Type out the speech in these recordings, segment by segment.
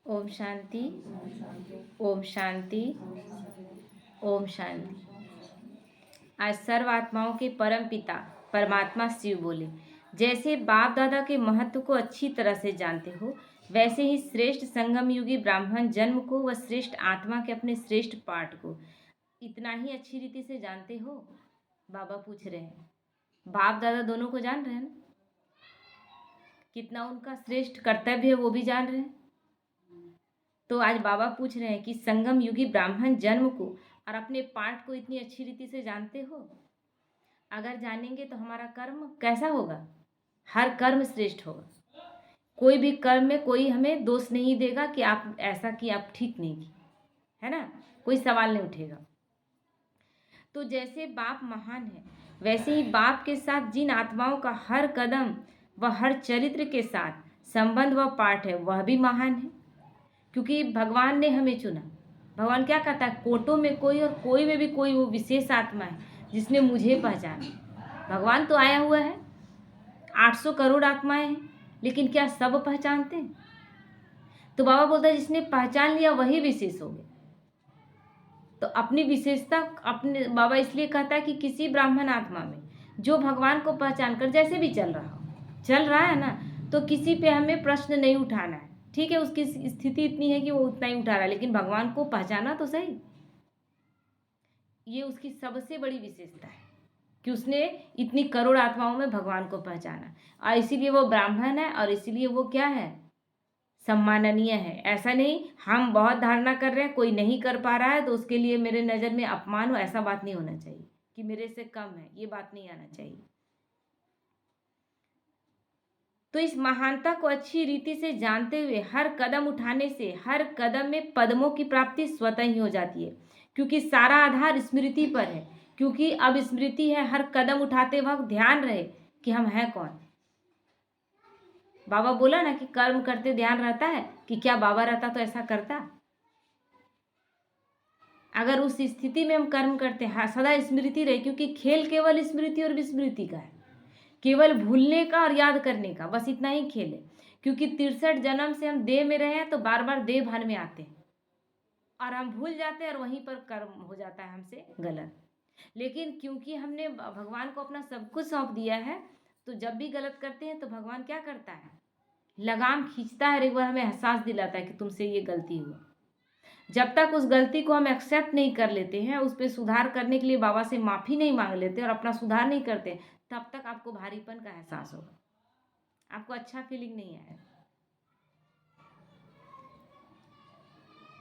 ओम शांति। ओम शांति। ओम शांति। आज सर्व आत्माओं के परम पिता परमात्मा शिव बोले, जैसे बाप दादा के महत्व को अच्छी तरह से जानते हो, वैसे ही श्रेष्ठ संगम युगी ब्राह्मण जन्म को व श्रेष्ठ आत्मा के अपने श्रेष्ठ पाठ को इतना ही अच्छी रीति से जानते हो। बाबा पूछ रहे हैं, बाप दादा दोनों को जान रहे हैं ना? कितना उनका श्रेष्ठ कर्तव्य है वो भी जान रहे हैं। तो आज बाबा पूछ रहे हैं कि संगम युगी ब्राह्मण जन्म को और अपने पाठ को इतनी अच्छी रीति से जानते हो? अगर जानेंगे तो हमारा कर्म कैसा होगा? हर कर्म श्रेष्ठ होगा। कोई भी कर्म में कोई हमें दोष नहीं देगा कि आप ऐसा कि आप ठीक नहीं की, है ना? कोई सवाल नहीं उठेगा। तो जैसे बाप महान है, वैसे ही बाप के साथ जिन आत्माओं का हर कदम व हर चरित्र के साथ संबंध व पाठ है, वह भी महान है, क्योंकि भगवान ने हमें चुना। भगवान क्या कहता है, कोटों में कोई और कोई में भी कोई वो विशेष आत्मा है जिसने मुझे पहचाना। भगवान तो आया हुआ है, 800 करोड़ आत्माएं हैं, लेकिन क्या सब पहचानते हैं? तो बाबा बोलता है जिसने पहचान लिया वही विशेष हो गए। तो अपनी विशेषता अपने बाबा इसलिए कहता है कि किसी ब्राह्मण आत्मा में जो भगवान को पहचान कर जैसे भी चल रहा है ना, तो किसी पे हमें प्रश्न नहीं उठाना है। ठीक है, उसकी स्थिति इतनी है कि वो उतना ही उठा रहा है, लेकिन भगवान को पहचाना तो सही। ये उसकी सबसे बड़ी विशेषता है कि उसने इतनी करोड़ आत्माओं में भगवान को पहचाना, और इसीलिए वो ब्राह्मण है, और इसीलिए वो क्या है, सम्माननीय है। ऐसा नहीं हम बहुत धारणा कर रहे हैं, कोई नहीं कर पा रहा है तो उसके लिए मेरे नज़र में अपमान हो, ऐसा बात नहीं होना चाहिए कि मेरे से कम है, ये बात नहीं आना चाहिए। तो इस महानता को अच्छी रीति से जानते हुए हर कदम उठाने से हर कदम में पद्मों की प्राप्ति स्वतः ही हो जाती है, क्योंकि सारा आधार स्मृति पर है। क्योंकि अब स्मृति है, हर कदम उठाते वक्त ध्यान रहे कि हम हैं कौन। बाबा बोला ना कि कर्म करते ध्यान रहता है, कि क्या बाबा रहता तो ऐसा करता? अगर उस स्थिति में हम कर्म करते हैं, सदा स्मृति रहे, क्योंकि खेल केवल स्मृति और विस्मृति का है, केवल भूलने का और याद करने का, बस इतना ही खेल है। क्योंकि 63 जन्म से हम देह में रहे हैं, तो बार बार देह भान में आते हैं और हम भूल जाते हैं, और वहीं पर कर्म हो जाता है हमसे गलत। लेकिन क्योंकि हमने भगवान को अपना सब कुछ सौंप दिया है, तो जब भी गलत करते हैं तो भगवान क्या करता है, लगाम खींचता है, एक बार हमें एहसास दिलाता है कि तुमसे ये गलती हुआ। जब तक उस गलती को हम एक्सेप्ट नहीं कर लेते हैं, उस पर सुधार करने के लिए बाबा से माफ़ी नहीं मांग लेते और अपना सुधार नहीं करते, तब तक आपको भारीपन का एहसास होगा, आपको अच्छा फीलिंग नहीं आएगा।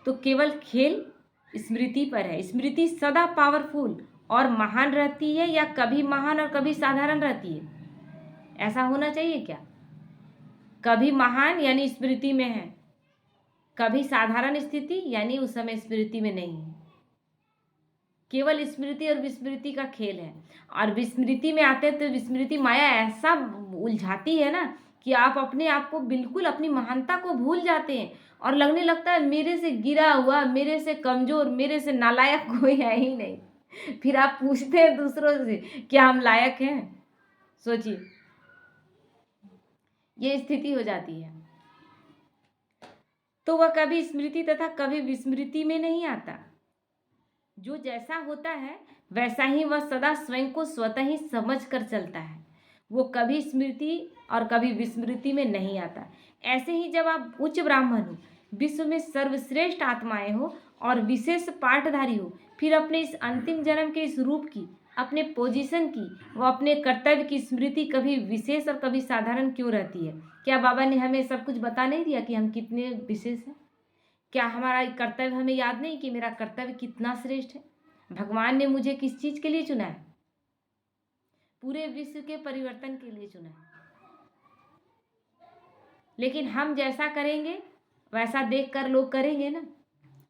तो केवल खेल स्मृति पर है। स्मृति सदा पावरफुल और महान रहती है, या कभी महान और कभी साधारण रहती है? ऐसा होना चाहिए क्या? कभी महान यानी स्मृति में है, कभी साधारण स्थिति यानी उस समय स्मृति में नहीं है। केवल स्मृति और विस्मृति का खेल है। और विस्मृति में आते हैं तो विस्मृति माया ऐसा उलझाती है ना कि आप अपने आप को बिल्कुल अपनी महानता को भूल जाते हैं, और लगने लगता है मेरे से गिरा हुआ, मेरे से कमज़ोर, मेरे से नालायक कोई है ही नहीं। फिर आप पूछते हैं दूसरों से क्या हम लायक हैं? सोचिए, ये स्थिति हो जाती है। तो वह कभी स्मृति तथा कभी विस्मृति में नहीं आता। जो जैसा होता है वैसा ही वह सदा स्वयं को स्वतः ही समझ कर चलता है। वो कभी स्मृति और कभी विस्मृति में नहीं आता। ऐसे ही जब आप उच्च ब्राह्मण हो, विश्व में सर्वश्रेष्ठ आत्माएं हो और विशेष पाठधारी हो, फिर अपने इस अंतिम जन्म के इस रूप की, अपने पोजीशन की व अपने कर्तव्य की स्मृति कभी विशेष और कभी साधारण क्यों रहती है? क्या बाबा ने हमें सब कुछ बता नहीं दिया कि हम कितने विशेष हैं? क्या हमारा कर्तव्य हमें याद नहीं कि मेरा कर्तव्य कितना श्रेष्ठ है? भगवान ने मुझे किस चीज़ के लिए चुना है? पूरे विश्व के परिवर्तन के लिए चुना है। लेकिन हम जैसा करेंगे वैसा देखकर लोग करेंगे ना।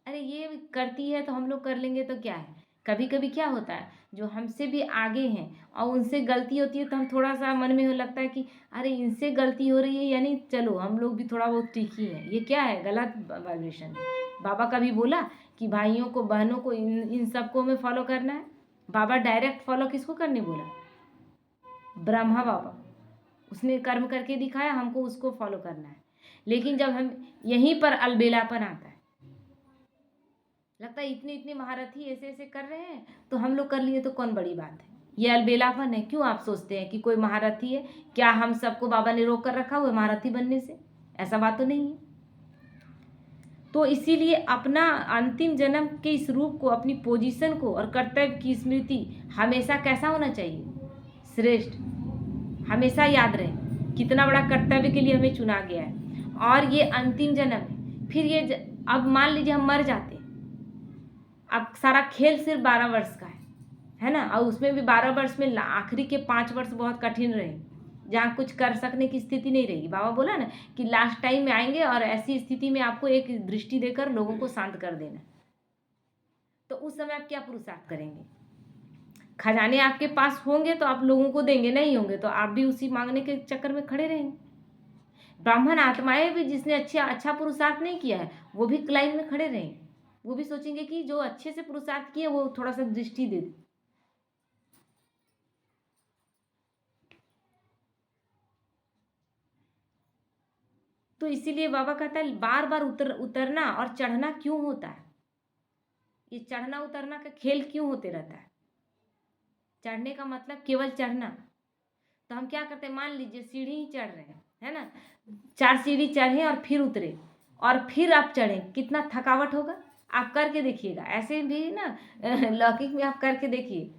अरे ये करती है तो हम लोग कर लेंगे तो क्या है। कभी कभी क्या होता है, जो हमसे भी आगे हैं और उनसे गलती होती है तो हम थोड़ा सा मन में लगता है कि अरे इनसे गलती हो रही है, यानी चलो हम लोग भी थोड़ा बहुत ठीक ही हैं। ये क्या है, गलत वाइब्रेशन है। बाबा कभी बोला कि भाइयों को बहनों को इन सबको हमें फॉलो करना है? बाबा डायरेक्ट फॉलो किसको करने बोला? ब्रह्मा बाबा। उसने कर्म करके दिखाया, हमको उसको फॉलो करना है। लेकिन जब हम यहीं पर अलबेलापन आता है, लगता है इतने इतने महारथी ऐसे ऐसे कर रहे हैं तो हम लोग कर लिए तो कौन बड़ी बात है। ये अलबेलापन है। क्यों आप सोचते हैं कि कोई महारथी है? क्या हम सबको बाबा ने रोक कर रखा हुआ है महारथी बनने से? ऐसा बात तो नहीं है। तो इसीलिए अपना अंतिम जन्म के इस रूप को, अपनी पोजीशन को और कर्तव्य की स्मृति हमेशा कैसा होना चाहिए? श्रेष्ठ। हमेशा याद रहे कितना बड़ा कर्तव्य के लिए हमें चुना गया है और ये अंतिम जन्म है। फिर ये अब मान लीजिए हम मर जाते, अब सारा खेल सिर्फ 12 वर्ष का है ना, और उसमें भी 12 वर्ष में आखिरी के 5 वर्ष बहुत कठिन रहे, जहाँ कुछ कर सकने की स्थिति नहीं रहेगी। बाबा बोला ना कि लास्ट टाइम में आएंगे और ऐसी स्थिति में आपको एक दृष्टि देकर लोगों को शांत कर देना। तो उस समय आप क्या पुरुषार्थ करेंगे? खजाने आपके पास होंगे तो आप लोगों को देंगे, नहीं होंगे तो आप भी उसी मांगने के चक्कर में खड़े रहेंगे। ब्राह्मण आत्माएं भी जिसने अच्छा पुरुषार्थ नहीं किया है वो भी लाइन में खड़े रहेंगे। वो भी सोचेंगे कि जो अच्छे से पुरुषार्थ किए वो थोड़ा सा दृष्टि दे दे। तो इसीलिए बाबा कहता है बार बार उतरना और चढ़ना क्यों होता है? ये चढ़ना उतरना का खेल क्यों होते रहता है? चढ़ने का मतलब केवल चढ़ना। तो हम क्या करते हैं, मान लीजिए सीढ़ी ही चढ़ रहे हैं, है ना, 4 सीढ़ी चढ़े और फिर उतरे और फिर आप चढ़े, कितना थकावट होगा? आप करके देखिएगा, ऐसे भी ना लौकिक में आप करके देखिए,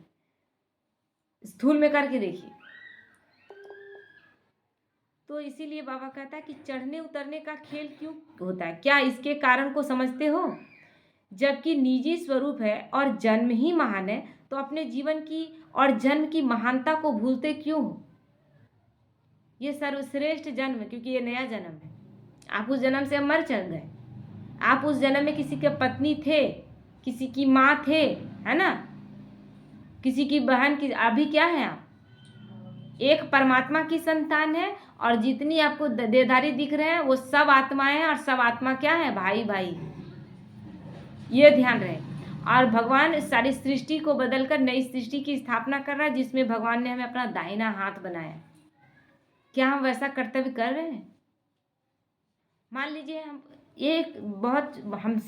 स्थूल में करके देखिए। तो इसीलिए बाबा कहता है कि चढ़ने उतरने का खेल क्यों होता है? क्या इसके कारण को समझते हो? जबकि निजी स्वरूप है और जन्म ही महान है, तो अपने जीवन की और जन्म की महानता को भूलते क्यों हो? ये सर्वश्रेष्ठ जन्म है क्योंकि ये नया जन्म है। आप उस जन्म से मर चल गए। आप उस जन्म में किसी के पत्नी थे, किसी की माँ थे, है ना, किसी की बहन की। अभी क्या है? आप एक परमात्मा की संतान है और जितनी आपको देहधारी दिख रहे हैं वो सब आत्माएं हैं और सब आत्मा क्या है? भाई भाई। ये ध्यान रहे। और भगवान सारी सृष्टि को बदलकर नई सृष्टि की स्थापना कर रहा है जिसमें भगवान ने हमें अपना दाहिना हाथ बनाया। क्या हम वैसा कर्तव्य कर रहे हैं? मान लीजिए हम एक बहुत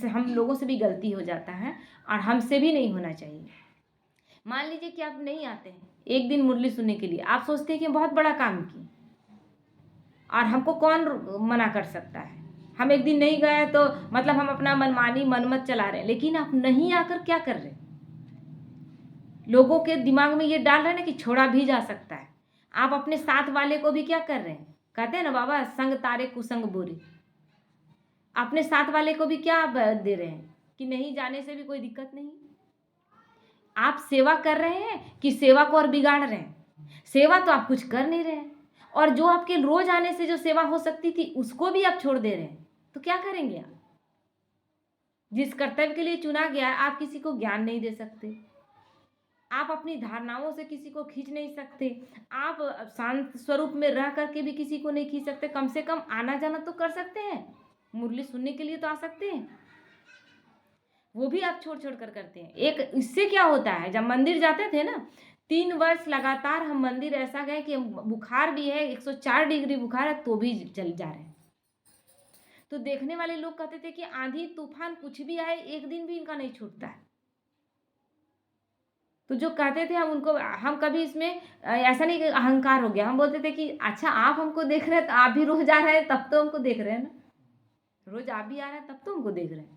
हम लोगों से भी गलती हो जाता है और हमसे भी नहीं होना चाहिए। मान लीजिए कि आप नहीं आते हैं एक दिन मुरली सुनने के लिए, आप सोचते हैं कि बहुत बड़ा काम किए और हमको कौन मना कर सकता है। हम एक दिन नहीं गए तो मतलब हम अपना मनमानी मनमत चला रहे हैं, लेकिन आप नहीं आकर क्या कर रहे हैं? लोगों के दिमाग में ये डाल रहे हैं ना कि छोड़ा भी जा सकता है। आप अपने साथ वाले को भी क्या कर रहे हैं? कहते हैं ना बाबा, संग तारे कुसंग बोरे। अपने साथ वाले को भी क्या दे रहे हैं कि नहीं जाने से भी कोई दिक्कत नहीं। आप सेवा कर रहे हैं कि सेवा को और बिगाड़ रहे हैं? सेवा तो आप कुछ कर नहीं रहे हैं और जो आपके रोज आने से जो सेवा हो सकती थी उसको भी आप छोड़ दे रहे हैं। तो क्या करेंगे आप? जिस कर्तव्य के लिए चुना गया है आप किसी को ज्ञान नहीं दे सकते, आप अपनी धारणाओं से किसी को खींच नहीं सकते, आप शांत स्वरूप में रह करके भी किसी को नहीं खींच सकते। कम से कम आना जाना तो कर सकते हैं, मुरली सुनने के लिए तो आ सकते हैं। वो भी आप छोड़ छोड़ कर करते हैं। एक इससे क्या होता है, जब मंदिर जाते थे ना 3 वर्ष लगातार हम मंदिर ऐसा गए कि बुखार भी है, 104 डिग्री बुखार है तो भी चल जा रहे हैं। तो देखने वाले लोग कहते थे कि आंधी तूफान कुछ भी आए एक दिन भी इनका नहीं छूटता है। तो जो कहते थे हम कभी इसमें ऐसा नहीं कि अहंकार हो गया। हम बोलते थे कि अच्छा आप हमको देख रहे हैं तो आप भी रोज आ रहे हैं तब तो हमको देख रहे हैं ना, रोज आप भी आ रहे हैं तब तो हमको देख रहे हैं।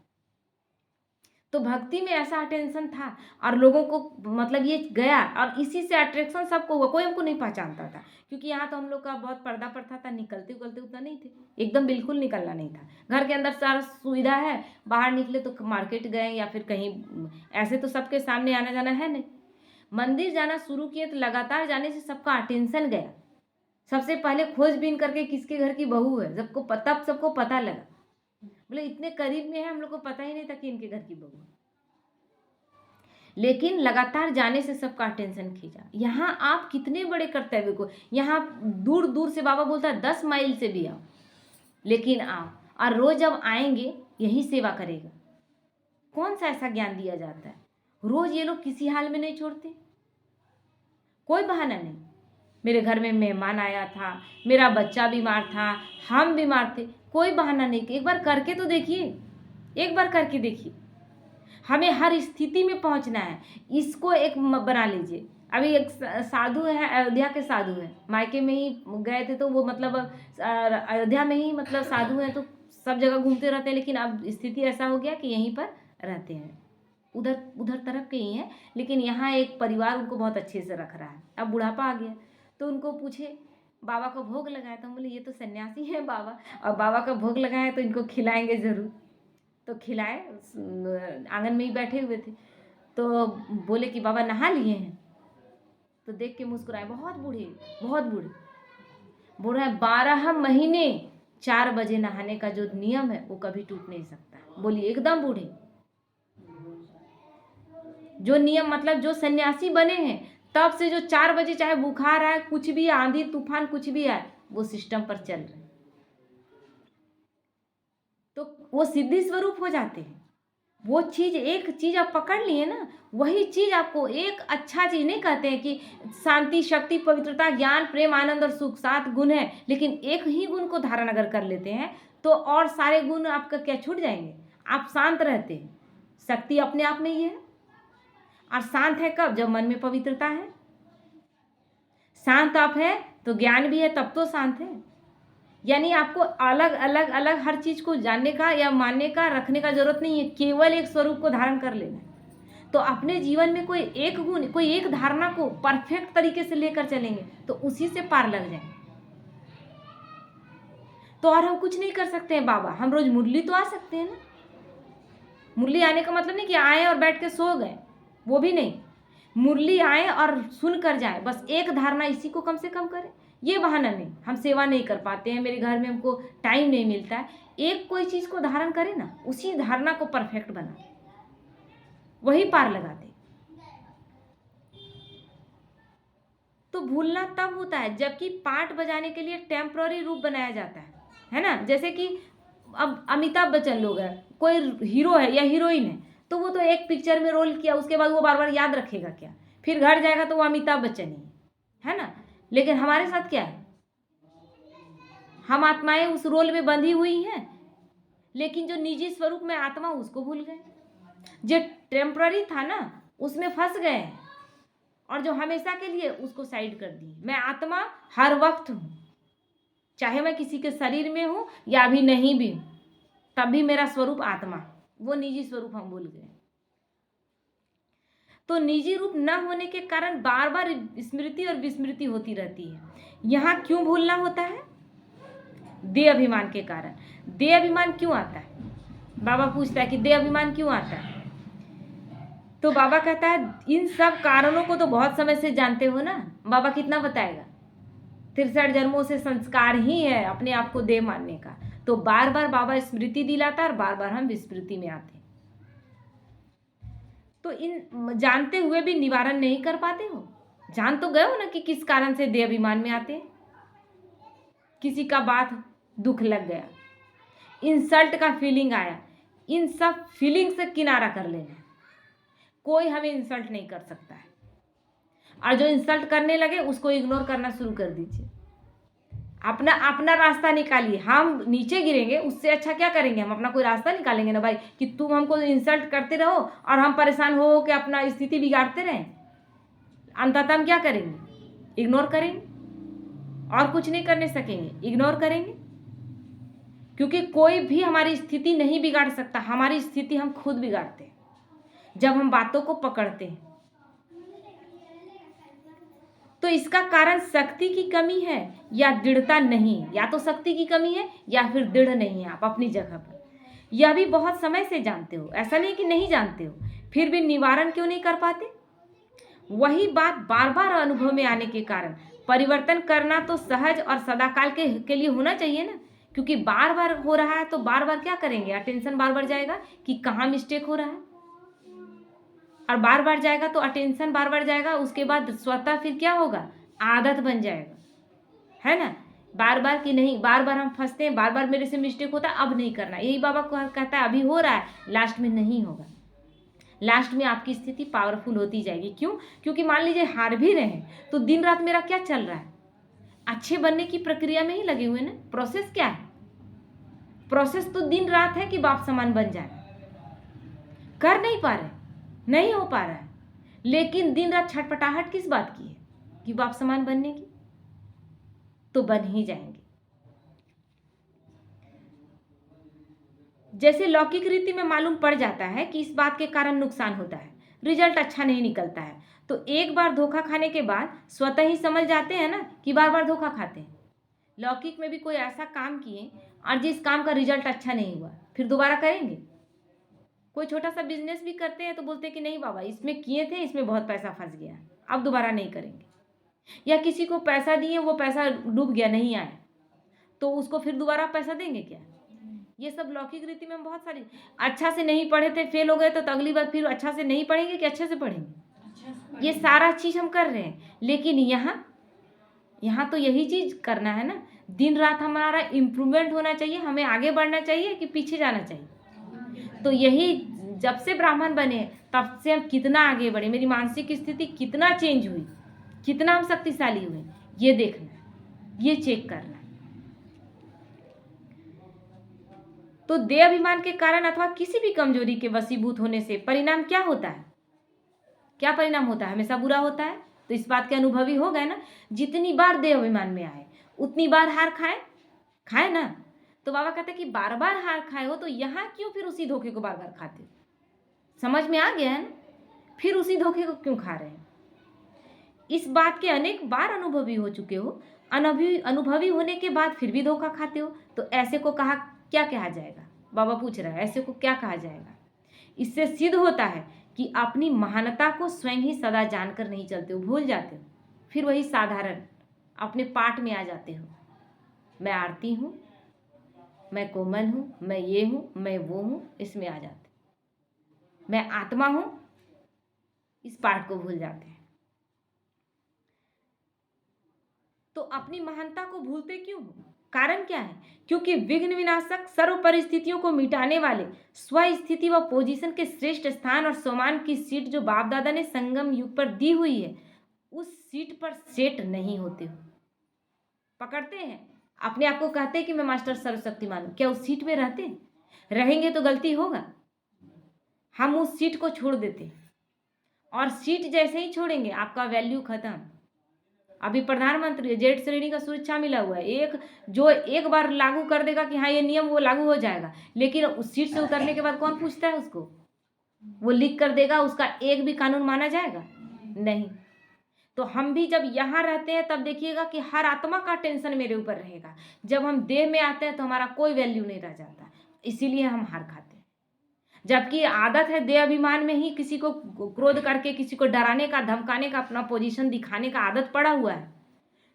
तो भक्ति में ऐसा अटेंशन था और लोगों को मतलब ये गया और इसी से अट्रैक्शन सबको हुआ। कोई हमको नहीं पहचानता था क्योंकि यहाँ तो हम लोग का बहुत पर्दा प्रथा था, निकलते उकलते उतना नहीं थे, एकदम बिल्कुल निकलना नहीं था। घर के अंदर सारा सुविधा है, बाहर निकले तो मार्केट गए या फिर कहीं, ऐसे तो सबके सामने आना जाना है नहीं। मंदिर जाना शुरू किए तो लगातार जाने से सबका अटेंशन गया। सबसे पहले खोजबीन करके किसके घर की बहू है तब सबको पता लगा। बोले इतने करीब में है हम लोग को पता ही नहीं था कि इनके घर की बहू है। लेकिन लगातार जाने से सबका अटेंशन खींचा। यहाँ आप कितने बड़े कर्तव्य को, यहाँ दूर दूर से बाबा बोलता है 10 माइल से भी आओ, लेकिन आओ और रोज जब आएंगे यही सेवा करेगा। कौन सा ऐसा ज्ञान दिया जाता है? रोज ये लोग किसी हाल में नहीं छोड़ते, कोई बहाना नहीं। मेरे घर में मेहमान आया था, मेरा बच्चा बीमार था, हम बीमार थे, कोई बहाना नहीं। एक बार करके तो देखिए, एक बार करके देखिए। हमें हर स्थिति में पहुंचना है। इसको एक बना लीजिए। अभी एक साधु है, अयोध्या के साधु है, मायके में ही गए थे, तो वो मतलब अयोध्या में ही मतलब साधु हैं, तो सब जगह घूमते रहते हैं, लेकिन अब स्थिति ऐसा हो गया कि यहीं पर रहते हैं। उधर उधर तरफ के ही हैं, लेकिन यहाँ एक परिवार उनको बहुत अच्छे से रख रहा है। अब बुढ़ापा आ गया, तो उनको पूछे, बाबा को भोग लगाया, तो बोले ये तो सन्यासी है बाबा, और बाबा का भोग लगाया तो इनको खिलाएंगे ज़रूर। तो खिलाए, आंगन में ही बैठे हुए थे, तो बोले कि बाबा नहा लिए हैं? तो देख के मुस्कुराए, बहुत बूढ़े, बहुत बूढ़े। बोल रहा है 12 महीने 4 बजे नहाने का जो नियम है वो कभी टूट नहीं सकता। बोलिए, एकदम बूढ़े। जो नियम मतलब जो सन्यासी बने हैं तब से जो 4 बजे चाहे बुखार आए, कुछ भी आंधी तूफान कुछ भी आए, वो सिस्टम पर चल रहे हैं, तो वो सिद्धि स्वरूप हो जाते हैं। वो चीज़, एक चीज़ आप पकड़ लिए ना, वही चीज़ आपको, एक अच्छा चीज़ नहीं कहते हैं कि शांति, शक्ति, पवित्रता, ज्ञान, प्रेम, आनंद और सुख 7 गुण है, लेकिन एक ही गुण को धारण अगर कर लेते हैं तो और सारे गुण आपका क्या छूट जाएंगे? आप शांत रहते हैं। शक्ति अपने आप में ही है। और शांत है कब? जब मन में पवित्रता है। शांत आप है तो ज्ञान भी है, तब तो शांत है। यानी आपको अलग अलग अलग हर चीज़ को जानने का या मानने का, रखने का जरूरत नहीं है, केवल एक स्वरूप को धारण कर लेना है। तो अपने जीवन में कोई एक गुण, कोई एक धारणा को परफेक्ट तरीके से लेकर चलेंगे तो उसी से पार लग जाएंगे। तो और हम कुछ नहीं कर सकते हैं बाबा, हम रोज मुरली तो आ सकते हैं ना। मुरली आने का मतलब नहीं कि आए और बैठ के सो गए, वो भी नहीं। मुरली आए और सुन कर जाए, बस एक धारणा इसी को कम से कम करें। ये बहाना नहीं, हम सेवा नहीं कर पाते हैं, मेरे घर में हमको टाइम नहीं मिलता है। एक कोई चीज़ को धारण करें ना, उसी धारणा को परफेक्ट बना, वही पार लगाते। तो भूलना तब होता है जबकि पार्ट बजाने के लिए टेम्पररी रूप बनाया जाता है ना। जैसे कि अब अमिताभ बच्चन लोग हैं, कोई हीरो है या हीरोइन है, तो वो तो एक पिक्चर में रोल किया, उसके बाद वो बार बार याद रखेगा क्या? फिर घर जाएगा तो वो अमिताभ बच्चन ही है ना। लेकिन हमारे साथ क्या है, हम आत्माएं उस रोल में बंधी हुई हैं, लेकिन जो निजी स्वरूप में आत्मा, उसको भूल गए। जो टेम्पररी था ना, उसमें फंस गए, और जो हमेशा के लिए, उसको साइड कर दिए। मैं आत्मा हर वक्त हूँ, चाहे मैं किसी के शरीर में हूँ या अभी नहीं भी हूँ, तब भी मेरा स्वरूप आत्मा। वो निजी स्वरूप हम भूल गए। तो निजी रूप न होने के कारण बार बार स्मृति और विस्मृति होती रहती है। यहाँ क्यों भूलना होता है? देह अभिमान के कारण। देह अभिमान क्यों आता है? बाबा पूछता है कि देह अभिमान क्यों आता है? तो बाबा कहता है इन सब कारणों को तो बहुत समय से जानते हो ना। बाबा कितना बताएगा? 63 जन्मों से संस्कार ही है अपने आप को देह मानने का। तो बार बार बाबा स्मृति दिलाता है और बार बार हम विस्मृति में आते हैं। तो इन जानते हुए भी निवारण नहीं कर पाते हो। जान तो गए हो ना कि किस कारण से देह अभिमान में आते हैं। किसी का बात दुख लग गया, इंसल्ट का फीलिंग आया, इन सब फीलिंग से किनारा कर लेना। कोई हमें इंसल्ट नहीं कर सकता है, और जो इंसल्ट करने लगे उसको इग्नोर करना शुरू कर दीजिए। अपना अपना रास्ता निकालिए। हम नीचे गिरेंगे, उससे अच्छा क्या करेंगे? हम अपना कोई रास्ता निकालेंगे ना भाई, कि तुम हमको इंसल्ट करते रहो और हम परेशान हो के अपना स्थिति बिगाड़ते रहें। अंततः हम क्या करेंगे? इग्नोर करेंगे, और कुछ नहीं करने सकेंगे, इग्नोर करेंगे। क्योंकि कोई भी हमारी स्थिति नहीं बिगाड़ सकता, हमारी स्थिति हम खुद बिगाड़ते हैं जब हम बातों को पकड़ते हैं। तो इसका कारण शक्ति की कमी है या दृढ़ता नहीं? या तो शक्ति की कमी है या फिर दृढ़ नहीं है आप अपनी जगह पर। यह भी बहुत समय से जानते हो, ऐसा नहीं कि नहीं जानते हो, फिर भी निवारण क्यों नहीं कर पाते? वही बात बार बार अनुभव में आने के कारण। परिवर्तन करना तो सहज और सदाकाल के लिए होना चाहिए ना, क्योंकि बार बार हो रहा है तो बार बार क्या करेंगे? अटेंशन बार बार जाएगा कि कहाँ मिस्टेक हो रहा है, और बार बार जाएगा तो अटेंशन बार बार जाएगा। उसके बाद स्वतः फिर क्या होगा? आदत बन जाएगा, है ना। बार बार कि नहीं, बार बार हम फंसते हैं, बार बार मेरे से मिस्टेक होता है, अब नहीं करना। यही बाबा को कहता है अभी हो रहा है, लास्ट में नहीं होगा। लास्ट में आपकी स्थिति पावरफुल होती जाएगी। क्यों? क्योंकि मान लीजिए हार भी रहे हैं तो दिन रात मेरा क्या चल रहा है, अच्छे बनने की प्रक्रिया में ही लगे हुए ना। प्रोसेस क्या है? प्रोसेस तो दिन रात है कि बाप समान बन जाए। कर नहीं पा रहे, नहीं हो पा रहा है, लेकिन दिन रात छटपटाहट किस बात की है कि बाप समान बनने की, तो बन ही जाएंगे। जैसे लौकिक रीति में मालूम पड़ जाता है कि इस बात के कारण नुकसान होता है, रिजल्ट अच्छा नहीं निकलता है, तो एक बार धोखा खाने के बाद स्वतः ही समझ जाते हैं ना कि बार बार धोखा खाते हैं। लौकिक में भी कोई ऐसा काम किए और जिस काम का रिजल्ट अच्छा नहीं हुआ, फिर दोबारा करेंगे? कोई छोटा सा बिजनेस भी करते हैं तो बोलते हैं कि नहीं बाबा, इसमें किए थे, इसमें बहुत पैसा फंस गया, अब दोबारा नहीं करेंगे। या किसी को पैसा दिए, वो पैसा डूब गया, नहीं आया, तो उसको फिर दोबारा पैसा देंगे क्या? ये सब लौकिक रीति में बहुत सारी, अच्छा से नहीं पढ़े थे, फेल हो गए, तो अगली बार फिर अच्छा से नहीं पढ़ेंगे कि अच्छे से पढ़ेंगे? ये सारा चीज हम कर रहे हैं, लेकिन यहाँ तो यही चीज करना है ना। दिन रात हमारा इम्प्रूवमेंट होना चाहिए, हमें आगे बढ़ना चाहिए कि पीछे जाना चाहिए। तो यही जब से ब्राह्मण बने तब से हम कितना आगे बढ़े, मेरी मानसिक स्थिति कितना चेंज हुई, कितना हम शक्तिशाली हुए, ये देखना है, ये चेक करना है। तो देह अभिमान के कारण अथवा किसी भी कमजोरी के वशीभूत होने से परिणाम क्या होता है? क्या परिणाम होता है? हमेशा बुरा होता है। तो इस बात के अनुभवी हो गए ना। जितनी बार देह अभिमान में आए उतनी बार हार खाए ना। तो बाबा कहते हैं कि बार बार हार खाए हो तो यहाँ क्यों फिर उसी धोखे को बार बार खाते हो? समझ में आ गया है ना? फिर उसी धोखे को क्यों खा रहे हैं? इस बात के अनेक बार अनुभवी हो चुके हो, अनुभवी होने के बाद फिर भी धोखा खाते हो, तो ऐसे को क्या कहा जाएगा? बाबा पूछ रहा है, ऐसे को क्या कहा जाएगा? इससे सिद्ध होता है कि अपनी महानता को स्वयं ही सदा जानकर नहीं चलते हो, भूल जाते हो, फिर वही साधारण अपने पाठ में आ जाते हो। मैं आरती हूँ, मैं कोमल हूँ, मैं ये हूँ, मैं वो हूँ, इसमें आ जाते। मैं आत्मा हूँ, इस पाठ को भूल जाते हैं। तो अपनी महानता को भूलते क्यों हो? कारण क्या है? क्योंकि विघ्न विनाशक सर्व परिस्थितियों को मिटाने वाले स्व स्थिति व पोजीशन के श्रेष्ठ स्थान और सम्मान की सीट जो बाप दादा ने संगम युग पर दी हुई है, उस सीट पर सेट नहीं होते हो। पकड़ते हैं अपने आप को, कहते हैं कि मैं मास्टर सर्वशक्तिमान हूं, क्या उस सीट में रहेंगे तो गलती होगा। हम उस सीट को छोड़ देते, और सीट जैसे ही छोड़ेंगे आपका वैल्यू खत्म। अभी प्रधानमंत्री जेड श्रेणी का सुरक्षा मिला हुआ है, जो एक बार लागू कर देगा कि हाँ ये नियम, वो लागू हो जाएगा, लेकिन उस सीट से उतरने के बाद कौन पूछता है उसको? वो लिख कर देगा, उसका एक भी कानून माना जाएगा? नहीं। तो हम भी जब यहाँ रहते हैं तब देखिएगा कि हर आत्मा का टेंशन मेरे ऊपर रहेगा। जब हम देह में आते हैं तो हमारा कोई वैल्यू नहीं रह जाता, इसीलिए हम हार खाते हैं। जबकि आदत है देह अभिमान में ही किसी को क्रोध करके, किसी को डराने का, धमकाने का, अपना पोजीशन दिखाने का आदत पड़ा हुआ है,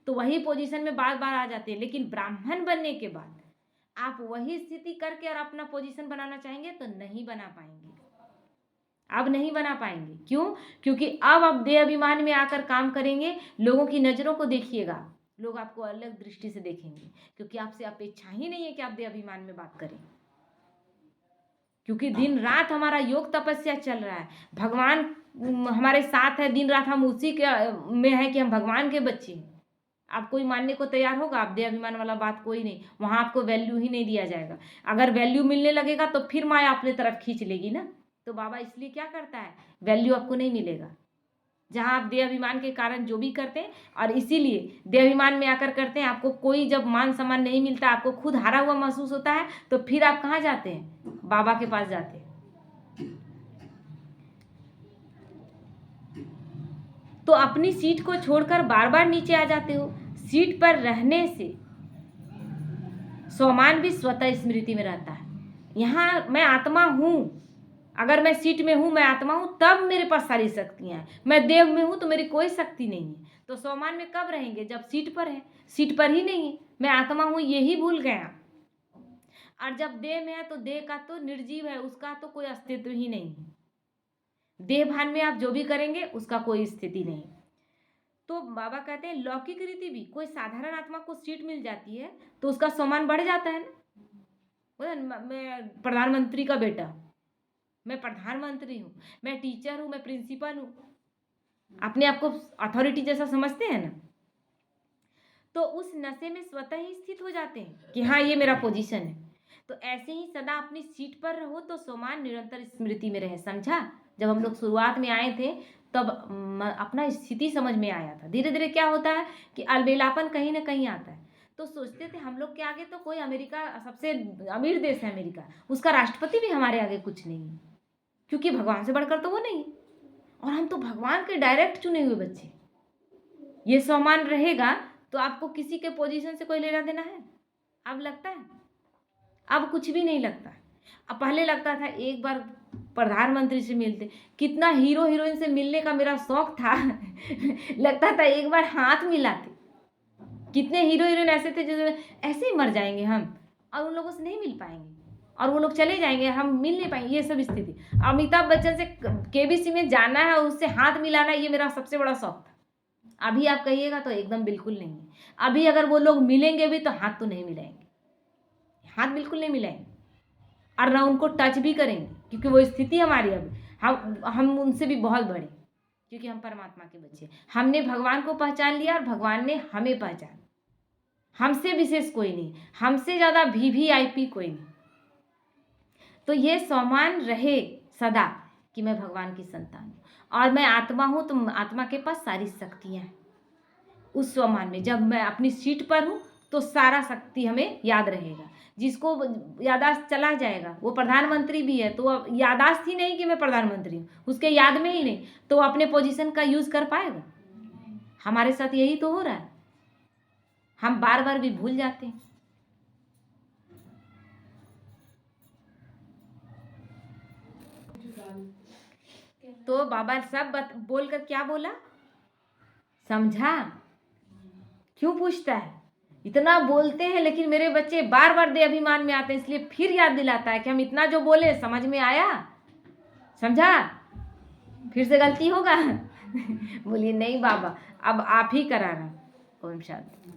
तो वही पोजीशन में बार बार आ जाते हैं। लेकिन ब्राह्मण बनने के बाद आप वही स्थिति करके और अपना पोजीशन बनाना चाहेंगे तो नहीं बना पाएंगे, अब नहीं बना पाएंगे। क्यों? क्योंकि अब आप देह अभिमान में आकर काम करेंगे, लोगों की नजरों को देखिएगा, लोग आपको अलग दृष्टि से देखेंगे, क्योंकि आपसे अपेक्षा ही नहीं है कि आप देह अभिमान में बात करें। क्योंकि दिन रात हमारा योग तपस्या चल रहा है, भगवान हमारे साथ है, दिन रात हम उसी के में है कि हम भगवान के बच्चे हैं। आप कोई मानने को तैयार होगा? आप देह अभिमान वाला बात कोई नहीं, वहां आपको वैल्यू ही नहीं दिया जाएगा। अगर वैल्यू मिलने लगेगा तो फिर माया अपने तरफ खींच लेगी ना। तो बाबा इसलिए क्या करता है, वैल्यू आपको नहीं मिलेगा जहां आप देह अभिमान के कारण जो भी करते हैं, और इसीलिए देह अभिमान में आकर करते हैं। आपको कोई जब मान सम्मान नहीं मिलता, आपको खुद हारा हुआ महसूस होता है, तो फिर आप कहाँ जाते हैं? बाबा के पास जाते हैं। तो अपनी सीट को छोड़कर बार बार नीचे आ जाते हो। सीट पर रहने से स्वमान भी स्वतः स्मृति में रहता है। यहाँ मैं आत्मा हूँ, अगर मैं सीट में हूँ, मैं आत्मा हूँ, तब मेरे पास सारी शक्तियाँ हैं। मैं देव में हूँ तो मेरी कोई शक्ति नहीं है। तो स्वमान में कब रहेंगे? जब सीट पर है। सीट पर ही नहीं है, मैं आत्मा हूँ, यही भूल गया। और जब देह में है तो देह का तो निर्जीव है, उसका तो कोई अस्तित्व ही नहीं है। देह भान में आप जो भी करेंगे उसका कोई स्थिति नहीं। तो बाबा कहते हैं लौकिक रीति भी, कोई साधारण आत्मा को सीट मिल जाती है तो उसका सम्मान बढ़ जाता है ना। मैं प्रधानमंत्री का बेटा, मैं प्रधानमंत्री हूँ, मैं टीचर हूँ, मैं प्रिंसिपल हूँ। अपने आप को अथॉरिटी जैसा समझते हैं ना, तो उस नशे में स्वतः ही स्थित हो जाते हैं कि हाँ, ये मेरा पोजीशन है। तो ऐसे ही सदा अपनी सीट पर रहो तो सम्मान निरंतर स्मृति में रहे, समझा? जब हम लोग शुरुआत में आए थे तब अपना स्थिति समझ में आया था। धीरे धीरे क्या होता है कि अलबेलापन कहीं ना कहीं आता है। तो सोचते थे हम लोग के आगे तो कोई, अमेरिका सबसे अमीर देश है अमेरिका, उसका राष्ट्रपति भी हमारे आगे कुछ नहीं है, क्योंकि भगवान से बढ़कर तो वो नहीं है, और हम तो भगवान के डायरेक्ट चुने हुए बच्चे। ये सम्मान रहेगा तो आपको किसी के पोजीशन से कोई लेना देना है? अब लगता है? अब कुछ भी नहीं लगता। अब पहले लगता था एक बार प्रधानमंत्री से मिलते, कितना हीरो हीरोइन से मिलने का मेरा शौक था लगता था एक बार हाथ मिलाते। कितने हीरो हीरोइन ऐसे थे जो ऐसे ही मर जाएंगे हम, और उन लोगों से नहीं मिल पाएंगे, और वो लोग चले जाएंगे, हम मिल नहीं पाएंगे, ये सब स्थिति। अमिताभ बच्चन से केबीसी में जाना है, उससे हाथ मिलाना, ये मेरा सबसे बड़ा शौक था। अभी आप कहिएगा तो एकदम बिल्कुल नहीं है। अभी अगर वो लोग मिलेंगे भी तो हाथ तो नहीं मिलाएंगे, हाथ बिल्कुल नहीं मिलाएंगे, और ना उनको टच भी करेंगे, क्योंकि वो स्थिति हमारी अब, हम उनसे भी बहुत बड़े, क्योंकि हम परमात्मा के बच्चे। हमने भगवान को पहचान लिया और भगवान ने हमें पहचान। हमसे विशेष कोई नहीं, हमसे ज़्यादा VVIP कोई नहीं। तो ये सम्मान रहे सदा कि मैं भगवान की संतान हूँ और मैं आत्मा हूँ, तो आत्मा के पास सारी शक्तियाँ हैं। उस सम्मान में जब मैं अपनी सीट पर हूँ तो सारा शक्ति हमें याद रहेगा। जिसको यादाश्त चला जाएगा, वो प्रधानमंत्री भी है तो अब यादाश्त ही नहीं कि मैं प्रधानमंत्री हूँ, उसके याद में ही नहीं, तो वो अपने पोजीशन का यूज़ कर पाएगा? हमारे साथ यही तो हो रहा है, हम बार बार भी भूल जाते हैं। तो बाबा सब बोलकर क्या बोला, समझा? क्यों पूछता है? इतना बोलते हैं लेकिन मेरे बच्चे बार बार दे अभिमान में आते हैं, इसलिए फिर याद दिलाता है कि हम इतना जो बोले समझ में आया, समझा? फिर से गलती होगा बोलिए नहीं बाबा, अब आप ही कराना। ओम शांति।